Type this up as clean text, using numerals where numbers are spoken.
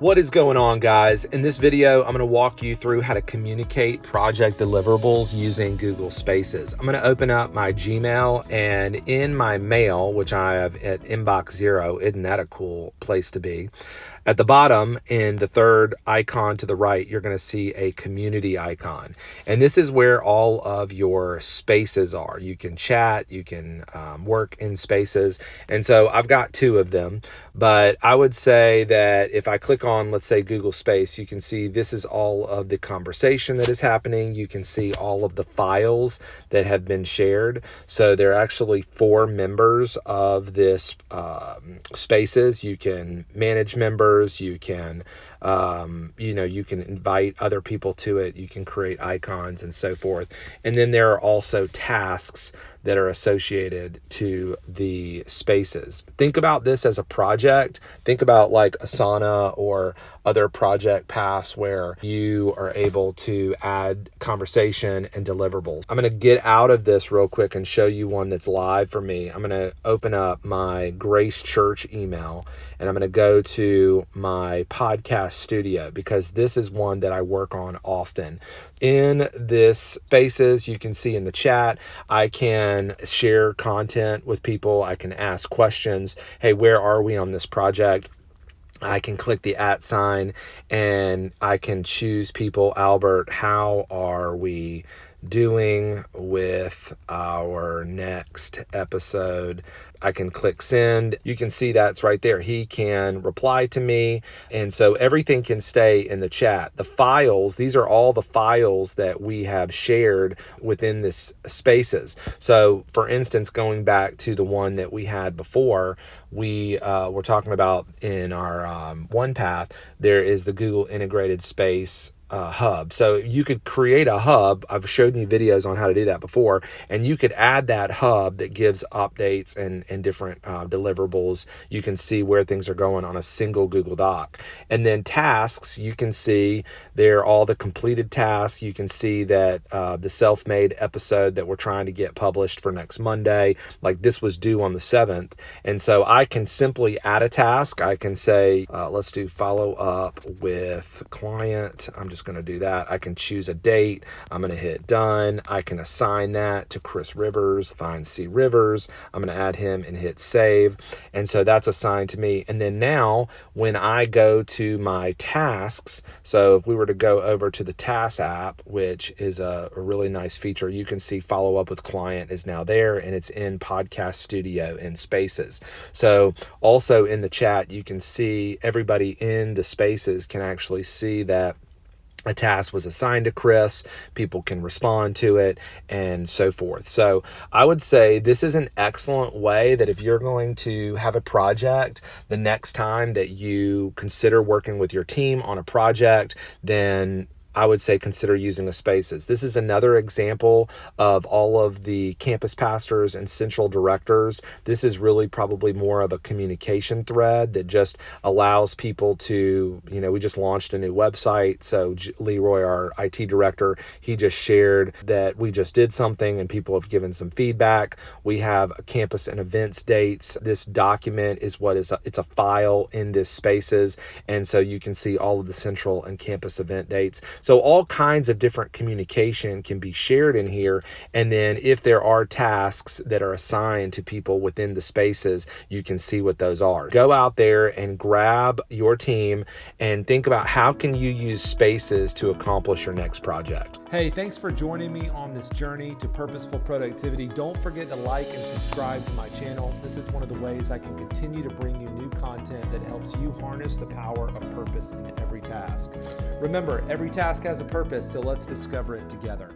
What is going on, guys? In this video, I'm going to walk you through how to communicate project deliverables using Google Spaces. I'm going to open up my Gmail, and in my mail, which I have at inbox 0, isn't that a cool place to be? At the bottom, in the third icon to the right, you're going to see a community icon. And this is where all of your spaces are. You can chat, you can work in spaces. And so I've got 2 of them, but I would say that if I click on, let's say, Google Space, you can see this is all of the conversation that is happening. You can see all of the files that have been shared. So there are actually 4 members of this spaces. You can manage members. You can, you can invite other people to it. You can create icons and so forth. And then there are also tasks that are associated to the spaces. Think about this as a project. Think about like Asana or other project paths where you are able to add conversation and deliverables. I'm going to get out of this real quick and show you one that's live for me. I'm going to open up my Grace Church email, and I'm going to go to my podcast studio because this is one that I work on often. In this spaces, you can see in the chat, I can share content with people. I can ask questions. Hey, where are we on this project? I can click the @ sign and I can choose people. Albert, how are we doing with our next episode? I can click send. You can see that's right there. He can reply to me. And so everything can stay in the chat. The files, these are all the files that we have shared within this spaces. So for instance, going back to the one that we had before, we were talking about in our one path, there is the Google integrated space hub. So you could create a hub. I've showed you videos on how to do that before, and you could add that hub that gives updates and different deliverables. You can see where things are going on a single Google Doc. And then tasks, you can see there all the completed tasks. You can see that the self-made episode that we're trying to get published for next Monday, like this was due on the 7th. And so I can simply add a task. I can say, let's do follow up with client. I'm just going to do that. I can choose a date. I'm going to hit done. I can assign that to Chris Rivers, find C Rivers. I'm going to add him and hit save. And so that's assigned to me. And then now when I go to my tasks, so if we were to go over to the task app, which is a really nice feature, you can see follow up with client is now there, and it's in Podcast Studio in Spaces. So also in the chat, you can see everybody in the spaces can actually see that a task was assigned to Chris, people can respond to it, and so forth. So I would say this is an excellent way that if you're going to have a project, the next time that you consider working with your team on a project, then I would say consider using a spaces. This is another example of all of the campus pastors and central directors. This is really probably more of a communication thread that just allows people to, we just launched a new website. So Leroy, our IT director, he just shared that we just did something and people have given some feedback. We have a campus and events dates. This document is it's a file in this spaces. And so you can see all of the central and campus event dates. So all kinds of different communication can be shared in here. And then if there are tasks that are assigned to people within the spaces, you can see what those are. Go out there and grab your team and think about how can you use spaces to accomplish your next project. Hey, thanks for joining me on this journey to purposeful productivity. Don't forget to like and subscribe to my channel. This is one of the ways I can continue to bring you new content that helps you harness the power of purpose in every task. Remember, every task has a purpose, so let's discover it together.